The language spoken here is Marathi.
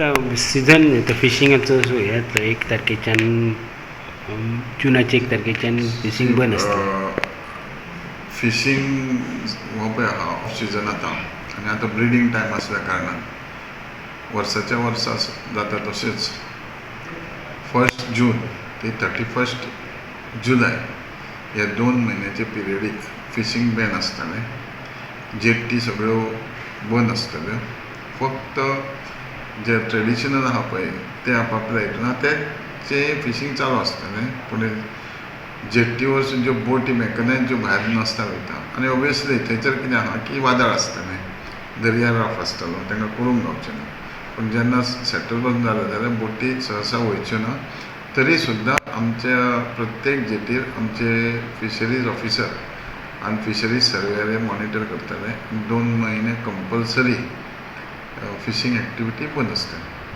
आतां सिजन तो फिशिंगाचो सो हे जातलो 1 तारखेच्यान जुनाचे 1 तारखेच्यान फिशींग बंद आसता. फिशींग हो पळय ऑफ सिजन जाता आनी आतां ब्रिडींग टायम आसल्या कारणान वर्साच्या वर्सा जाता तशेंच 1 जून ते 31 जुलय ह्या 2 म्हयन्याचे पिरियडीक फिशींग बॅन आसतालें. जेट्टी सगळ्यो बंद आसतल्यो. फक्त जे ट्रेडिशनल आहा पळय ते आपापल्या हितून तेचे फिशींग चालू आसतलें. पूण जेट्टी वरसून ज्यो बोटी मेकनायज ज्यो भायर नसता वयता आनी ऑबियसली थंयसर कितें आहा की वादळ आसतलें, दर्या रफ आसतलो, तांकां कळूंक गावचें ना. पूण जेन्ना सेटलमेंट जालें जाल्यार बोटी सहसा वयच्यो ना. तरी सुद्दां आमच्या प्रत्येक जेटीर आमचे फिशरीज ऑफिसर आनी फिशरीज सर्वेयर मॉनिटर करताले. 2 म्हयने कंपल्सरी फिशींग एक्टिविटी बंद आसताली.